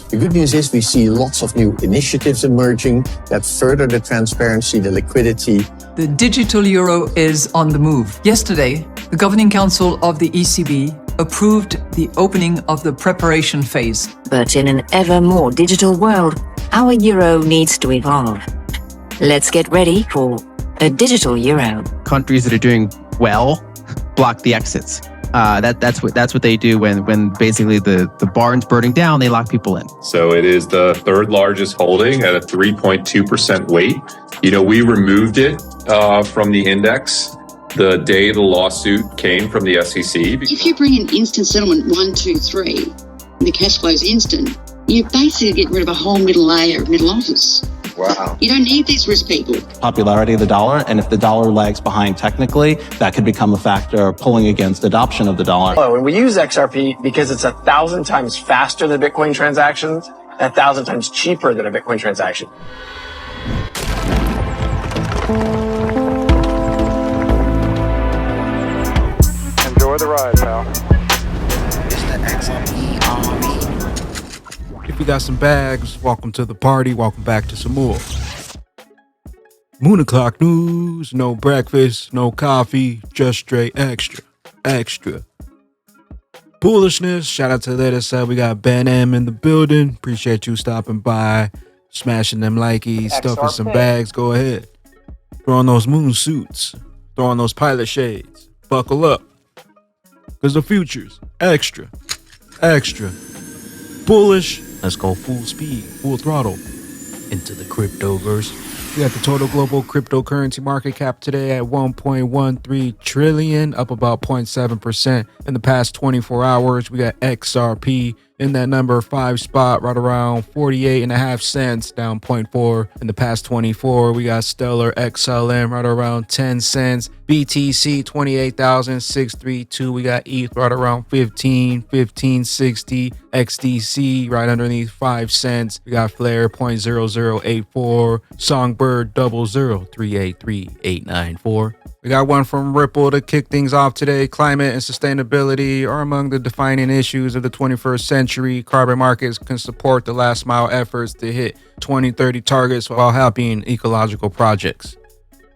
The good news is we see lots of new initiatives emerging that further the transparency, the liquidity. The digital euro is on the move. Yesterday, the Governing Council of the ECB approved the opening of the preparation phase. But in an ever more digital world, our euro needs to evolve. Let's get ready for a digital euro. Countries that are doing well block the exits. That's what they do when basically the barn's burning down, they lock people in. So it is the third largest holding at a 3.2% weight. We removed it from the index the day the lawsuit came from the SEC. If you bring in instant settlement 1, 2, 3, and the cash flow is instant, you basically get rid of a whole middle layer of middle office. Wow. You don't need these risk people. Popularity of the dollar, and if the dollar lags behind technically, that could become a factor pulling against adoption of the dollar. When we use XRP, because it's 1,000 times faster than Bitcoin transactions, 1,000 times cheaper than a Bitcoin transaction. Enjoy the ride, pal. It's the XRP army. If you got some bags, welcome to the party. Welcome back to some more Moon o'clock news. No breakfast, no coffee, just straight extra. Bullishness. Shout out to the other side. We got Ben M in the building. Appreciate you stopping by, smashing them likeys, stuffing some bags. Go ahead. Throw on those moon suits. Throw on those pilot shades. Buckle up. Because the future's extra. Bullish. Let's go full speed, full throttle into the cryptoverse. We got the total global cryptocurrency market cap today at 1.13 trillion, up about 0.7% in the past 24 hours. We got XRP in that number 5 spot, right around 48.5 cents, down 0.4 in the past 24. We got Stellar XLM right around 10 cents. BTC 28,632. We got ETH right around 15.60. XDC right underneath 5 cents. We got Flare 0.0084. Songbird 00383,894. We got one from Ripple to kick things off today. Climate and sustainability are among the defining issues of the 21st century. Carbon markets can support the last mile efforts to hit 2030 targets while helping ecological projects.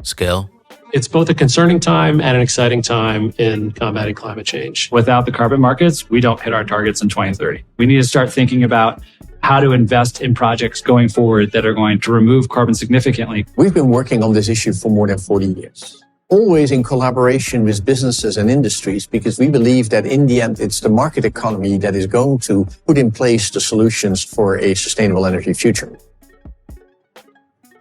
Scale. It's both a concerning time and an exciting time in combating climate change. Without the carbon markets, we don't hit our targets in 2030. We need to start thinking about how to invest in projects going forward that are going to remove carbon significantly. We've been working on this issue for more than 40 years. Always in collaboration with businesses and industries, because we believe that in the end, it's the market economy that is going to put in place the solutions for a sustainable energy future.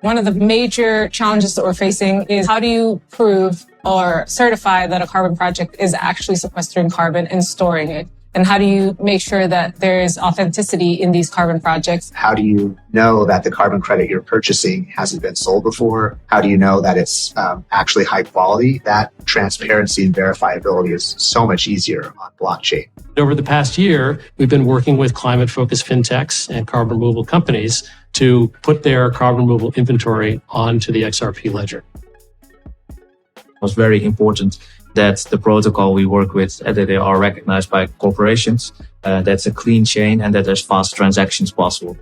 One of the major challenges that we're facing is how do you prove or certify that a carbon project is actually sequestering carbon and storing it? And how do you make sure that there is authenticity in these carbon projects? How do you know that the carbon credit you're purchasing hasn't been sold before? How do you know that it's actually high quality? That transparency and verifiability is so much easier on blockchain. Over the past year, we've been working with climate-focused fintechs and carbon removal companies to put their carbon removal inventory onto the XRP ledger. It was very important that the protocol we work with, that they are recognized by corporations, that's a clean chain and that there's fast transactions possible.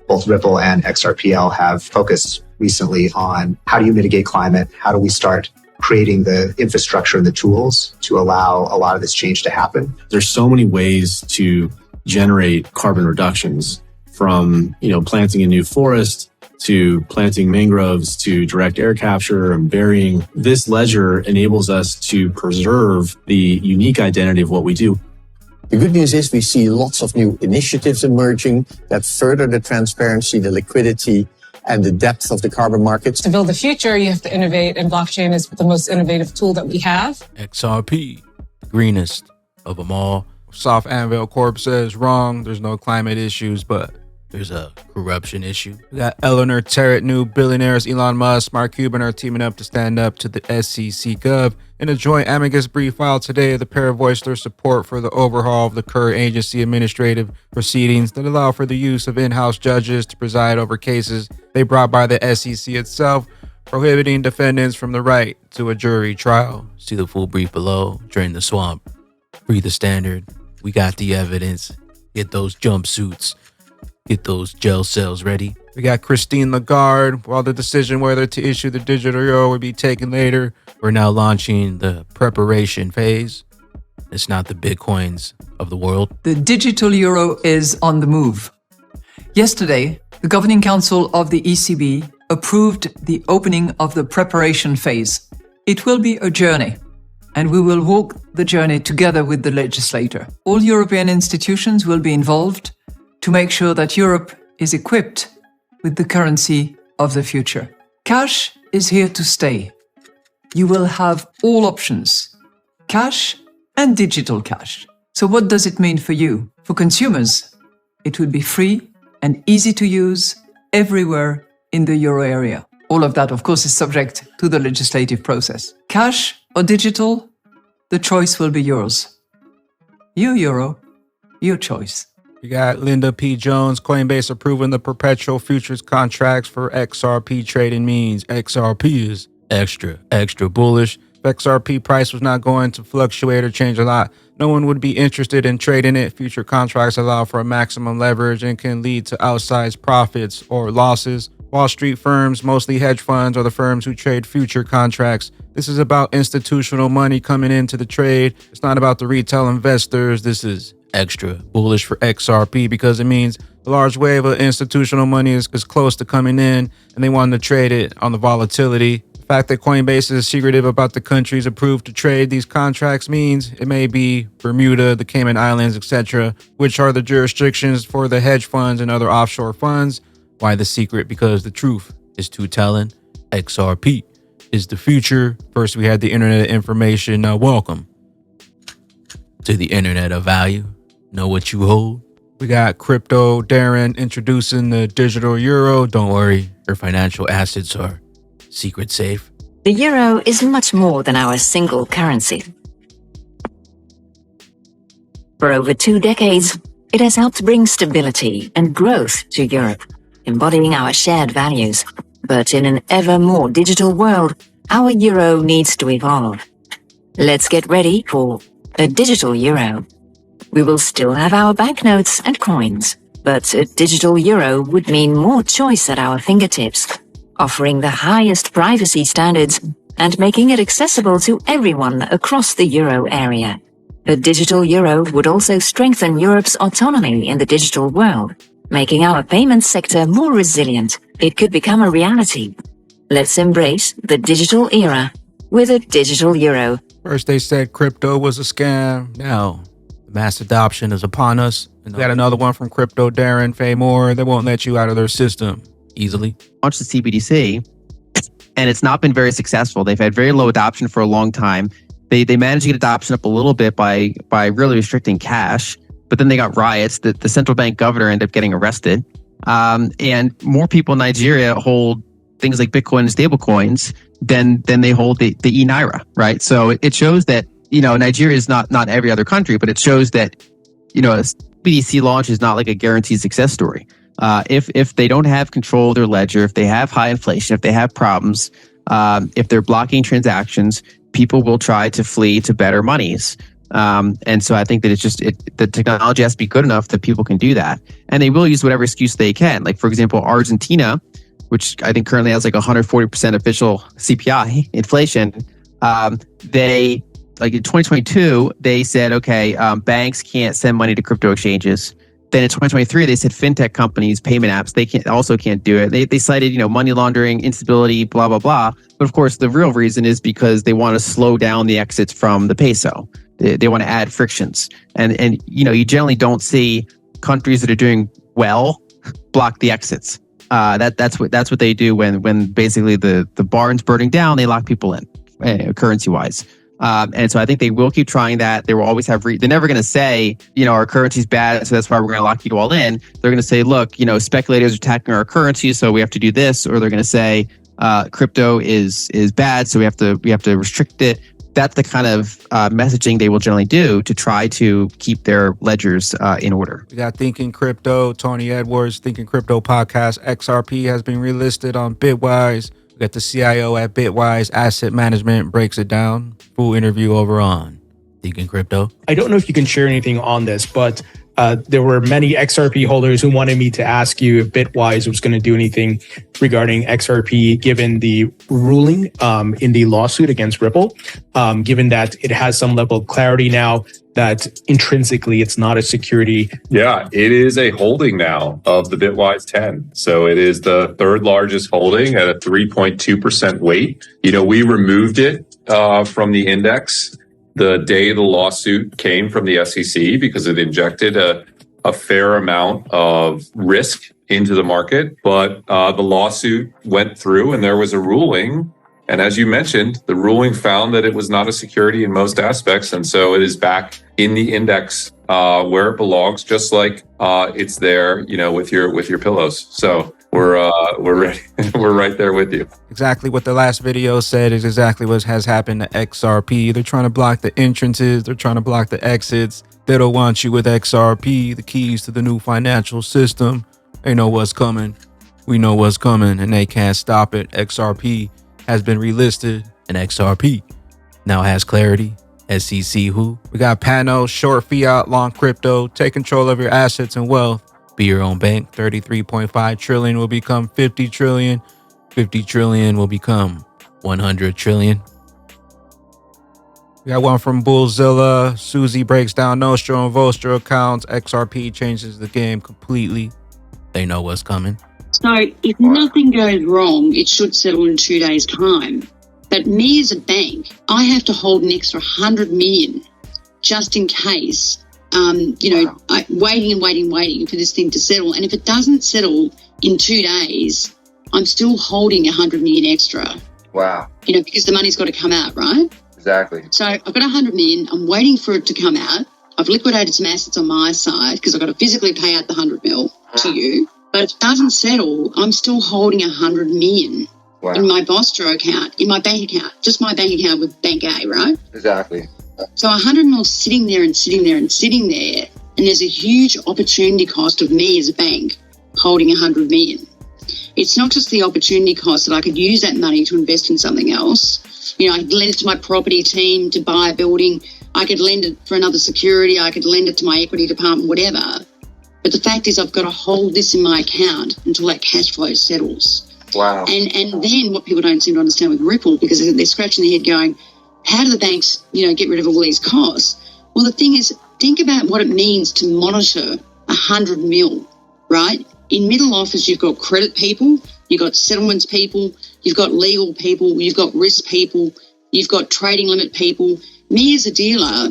Both Ripple and XRPL have focused recently on how do you mitigate climate? How do we start creating the infrastructure and the tools to allow a lot of this change to happen? There's so many ways to generate carbon reductions, from planting a new forest to planting mangroves to direct air capture and burying. This ledger enables us to preserve the unique identity of what we do. The good news is we see lots of new initiatives emerging that further the transparency, the liquidity, and the depth of the carbon markets. To build the future, you have to innovate, and blockchain is the most innovative tool that we have. XRP, the greenest of them all. Soft Anvil Corp says wrong. There's no climate issues, but there's a corruption issue. We got Eleanor Terrett, new billionaires Elon Musk, Mark Cuban are teaming up to stand up to the SEC Gov. In a joint amicus brief filed today, the pair voiced their support for the overhaul of the current agency administrative proceedings that allow for the use of in-house judges to preside over cases they brought by the SEC itself, prohibiting defendants from the right to a jury trial. See the full brief below. Drain the swamp. Free the standard. We got the evidence. Get those jumpsuits. Get those gel cells ready. We got Christine Lagarde. While the decision whether to issue the digital euro would be taken later, we're now launching the preparation phase. It's not the Bitcoins of the world. The digital euro is on the move. Yesterday, the Governing Council of the ECB approved the opening of the preparation phase. It will be a journey, and we will walk the journey together with the legislator. All European institutions will be involved to make sure that Europe is equipped with the currency of the future. Cash is here to stay. You will have all options, cash and digital cash. So what does it mean for you? For consumers, it will be free and easy to use everywhere in the euro area. All of that, of course, is subject to the legislative process. Cash or digital, the choice will be yours. Your euro, your choice. We got Linda P. Jones, Coinbase approving the perpetual futures contracts for XRP trading means XRP is extra bullish. If XRP price was not going to fluctuate or change a lot, no one would be interested in trading it. Future contracts allow for a maximum leverage and can lead to outsized profits or losses. Wall Street firms, mostly hedge funds, are the firms who trade future contracts. This is about institutional money coming into the trade. It's not about the retail investors. This is extra bullish for XRP because it means a large wave of institutional money is close to coming in and they want to trade it on the volatility. The fact that Coinbase is secretive about the countries approved to trade these contracts means it may be Bermuda, the Cayman Islands, etc., which are the jurisdictions for the hedge funds and other offshore funds. Why the secret? Because the truth is too telling. XRP is the future. First, we had the Internet of Information. Now, welcome to the Internet of Value. Know what you hold. We got Crypto Darren introducing the digital euro. Don't worry, your financial assets are secret safe. The euro is much more than our single currency. For over 2 decades, it has helped bring stability and growth to Europe, embodying our shared values. But in an ever more digital world, our euro needs to evolve. Let's get ready for a digital euro. We will still have our banknotes and coins, but a digital euro would mean more choice at our fingertips, offering the highest privacy standards and making it accessible to everyone across the euro area. A digital euro would also strengthen Europe's autonomy in the digital world, making our payment sector more resilient. It could become a reality. Let's embrace the digital era with a digital euro. First they said crypto was a scam. Now mass adoption is upon us. And we got another one from Crypto Darren Faymore. They won't let you out of their system easily. Launched the CBDC, and it's not been very successful. They've had very low adoption for a long time. They managed to get adoption up a little bit by really restricting cash, but then they got riots. The central bank governor ended up getting arrested. And more people in Nigeria hold things like Bitcoin and stable coins than they hold the e-Naira, right? So it shows that, Nigeria is not every other country, but it shows that, a BDC launch is not like a guaranteed success story. If they don't have control of their ledger, if they have high inflation, if they have problems, if they're blocking transactions, people will try to flee to better monies. And so I think that the technology has to be good enough that people can do that. And they will use whatever excuse they can. Like, for example, Argentina, which I think currently has like 140% official CPI inflation, like in 2022, they said, okay, banks can't send money to crypto exchanges. Then in 2023, they said fintech companies, payment apps, they can't do it. They cited, money laundering, instability, blah, blah, blah. But of course, the real reason is because they want to slow down the exits from the peso. They want to add frictions. And you generally don't see countries that are doing well block the exits. That's what they do when basically the barn's burning down, they lock people in, currency-wise. And so I think they will keep trying that. They will always have, they're never going to say, our currency's bad, so that's why we're going to lock you all in. They're going to say, look, speculators are attacking our currency, so we have to do this. Or they're going to say, crypto is bad, so we have to restrict it. That's the kind of messaging they will generally do to try to keep their ledgers in order. We got Thinking Crypto, Tony Edwards, Thinking Crypto podcast. XRP has been relisted on Bitwise. We got the CIO at Bitwise Asset Management, breaks it down. Full interview over on Thinking Crypto. I don't know if you can share anything on this, but there were many XRP holders who wanted me to ask you if Bitwise was going to do anything regarding XRP, given the ruling in the lawsuit against Ripple, given that it has some level of clarity now that intrinsically it's not a security. Yeah, it is a holding now of the Bitwise 10. So it is the third largest holding at a 3.2% weight. We removed it from the index the day the lawsuit came from the SEC because it injected a fair amount of risk into the market. But the lawsuit went through and there was a ruling. And as you mentioned, the ruling found that it was not a security in most aspects. And so it is back in the index where it belongs, just like it's there, with your pillows. So we're ready. We're right there with you. Exactly what the last video said is exactly what has happened to XRP. They're trying to block the entrances. They're trying to block the exits. They don't want you with XRP, the keys to the new financial system. They know what's coming. We know what's coming, and they can't stop it. XRP has been relisted, and XRP now has clarity. SEC who? We got Pano, short fiat, long crypto. Take control of your assets and wealth. Be your own bank. 33.5 trillion will become 50 trillion. 50 trillion will become 100 trillion. We got one from Bullzilla. Susie breaks down Nostro and Vostro accounts. XRP changes the game completely. They know what's coming. So if nothing goes wrong, it should settle in 2 days' time. But me as a bank, I have to hold an extra 100 million just in case, waiting for this thing to settle. And if it doesn't settle in 2 days, I'm still holding 100 million extra. Wow. Because the money's got to come out, right? Exactly. So I've got 100 million. I'm waiting for it to come out. I've liquidated some assets on my side because I've got to physically pay out the 100 mil to you. But if it doesn't settle, I'm still holding 100 million in my Vostro account, in my bank account, just my bank account with Bank A, right? Exactly. So 100 mil sitting there and sitting there and sitting there, and there's a huge opportunity cost of me as a bank holding 100 million. It's not just the opportunity cost that I could use that money to invest in something else. I could lend it to my property team to buy a building. I could lend it for another security. I could lend it to my equity department, whatever. But the fact is I've got to hold this in my account until that cash flow settles. Wow. And then what people don't seem to understand with Ripple, because they're scratching their head going, how do the banks, get rid of all these costs? Well, the thing is, think about what it means to monitor 100 mil, right? In middle office, you've got credit people, you've got settlements people, you've got legal people, you've got risk people, you've got trading limit people. Me as a dealer,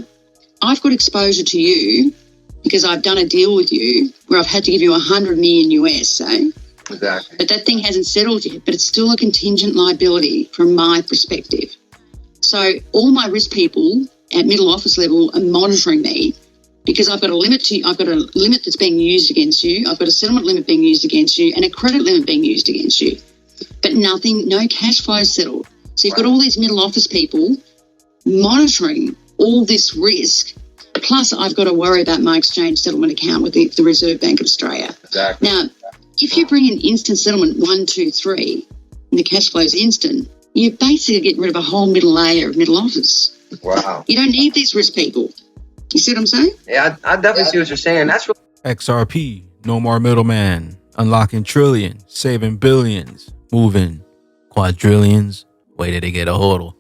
I've got exposure to you because I've done a deal with you where I've had to give you 100 million US, eh? Exactly. But that thing hasn't settled yet, but it's still a contingent liability from my perspective. So all my risk people at middle office level are monitoring me because I've got a limit that's being used against you. I've got a settlement limit being used against you and a credit limit being used against you. But no cash flow is settled. So you've got all these middle office people monitoring all this risk. Plus, I've got to worry about my exchange settlement account with the Reserve Bank of Australia. Exactly. Now, if you bring in instant settlement 1, 2, 3, and the cash flow is instant, you're basically getting rid of a whole middle layer of middle office. Wow. You don't need these risk people. You see what I'm saying? Yeah, I definitely see what you're saying. That's what XRP, no more middleman, unlocking trillions, saving billions, moving quadrillions. Wait till they get a HODL.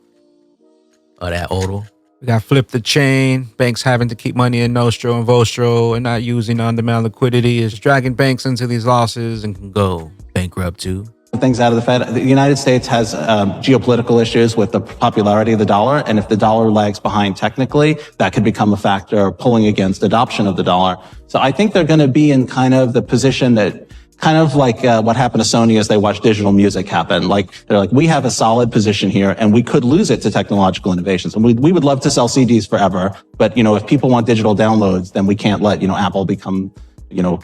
Or that HODL. We got flip the chain. Banks having to keep money in Nostro and Vostro and not using on-demand liquidity is dragging banks into these losses and can go bankrupt too. Things out of the Fed. The United States has geopolitical issues with the popularity of the dollar. And if the dollar lags behind technically, that could become a factor pulling against adoption of the dollar. So I think they're going to be in kind of the position that kind of like what happened to Sony as they watched digital music happen. They're like, we have a solid position here and we could lose it to technological innovations. And we would love to sell CDs forever. But, if people want digital downloads, then we can't let, Apple become,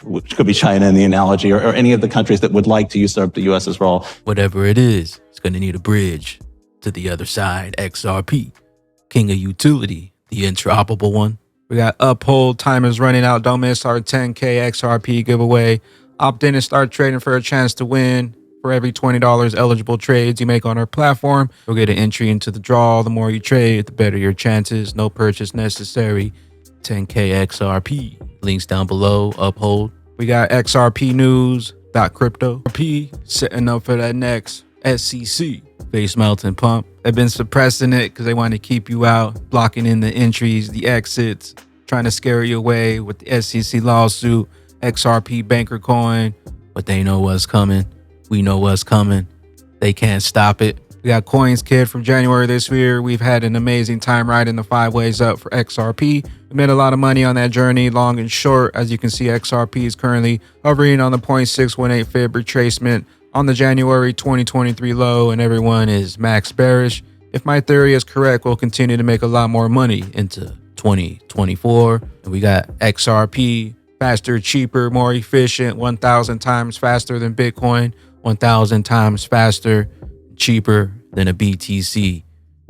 which could be China in the analogy or any of the countries that would like to usurp the US's role. Whatever it is, it's going to need a bridge to the other side. XRP, king of utility, the interoperable one. We got Uphold, time is running out. Don't miss our 10K XRP giveaway. Opt in and start trading for a chance to win. For every $20 eligible trades you make on our platform, you'll get an entry into the draw. The more you trade, the better your chances. No purchase necessary. 10K XRP. Links down below. Uphold. We got XRPnews.CRYPTO. P setting up for that next SEC face melting pump. They've been suppressing it because they want to keep you out, blocking in the entries, the exits, trying to scare you away with the SEC lawsuit, XRP banker coin. But they know what's coming. We know what's coming. They can't stop it. We got Coins Kid from January this year. We've had an amazing time riding the 5 ways up for XRP. We made a lot of money on that journey, long and short. As you can see, XRP is currently hovering on the 0.618 fib retracement on the January 2023 low, and everyone is max bearish. If my theory is correct, we'll continue to make a lot more money into 2024. And we got XRP, faster, cheaper, more efficient, 1,000 times faster than Bitcoin, 1,000 times faster, cheaper than a BTC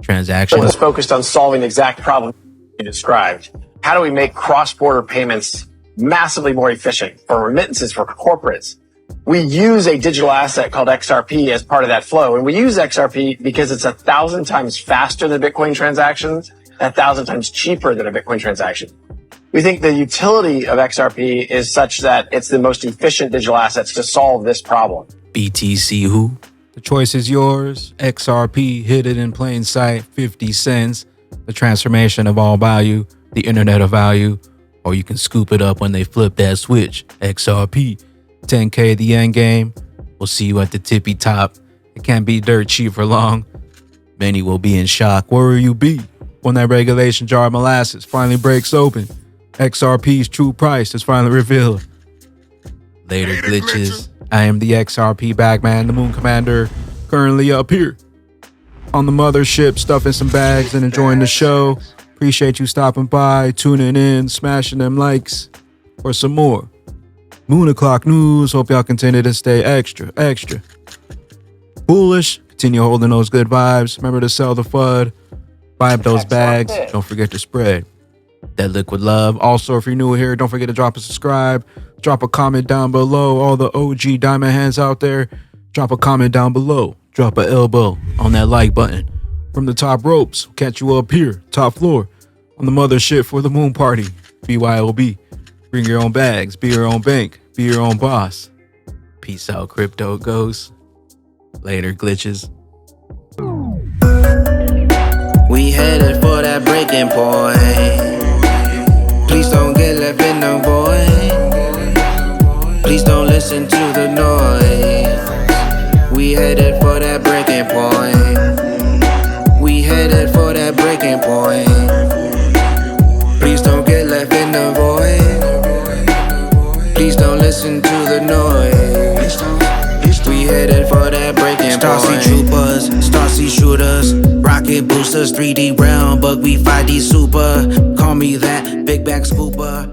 transaction. It's focused on solving the exact problem you described. How do we make cross-border payments massively more efficient for remittances, for corporates? We use a digital asset called XRP as part of that flow. And we use XRP because it's 1,000 times faster than Bitcoin transactions, 1,000 times cheaper than a Bitcoin transaction. We think the utility of XRP is such that it's the most efficient digital assets to solve this problem. BTC who? The choice is yours. XRP, hidden in plain sight, 50 cents. The transformation of all value, the internet of value. Or you can scoop it up when they flip that switch. XRP, 10K the end game. We'll see you at the tippy top. It can't be dirt cheap for long. Many will be in shock. Where will you be when that regulation jar of molasses finally breaks open? XRP's true price is finally revealed. Later glitches. I am the XRP Bagman, the Moon Commander, currently up here on the mothership, stuffing some bags and enjoying the show. Appreciate you stopping by, tuning in, smashing them likes for some more Moon O'Clock news. Hope y'all continue to stay extra bullish. Continue holding those good vibes. Remember to sell the FUD, buy up those bags. Don't forget to spread that liquid love. Also, if you're new here, don't forget to drop a subscribe. Drop a comment down below. All the OG diamond hands out there, drop a comment down below. Drop an elbow on that like button. From the top ropes, catch you up here, top floor, on the mothership for the moon party. BYOB. Bring your own bags, be your own bank, be your own boss. Peace out, crypto ghosts. Later, glitches. We headed for that breaking point. Please don't get left in the void. Please don't listen to the noise. We headed for that breaking point. We headed for that breaking point. Please don't get left in the void. Please don't listen to the noise. We headed for that breaking point. Starsea troopers, Starsea shooters, rocket boosters, 3D realm, but we 5D super. Call me that big bag scooper.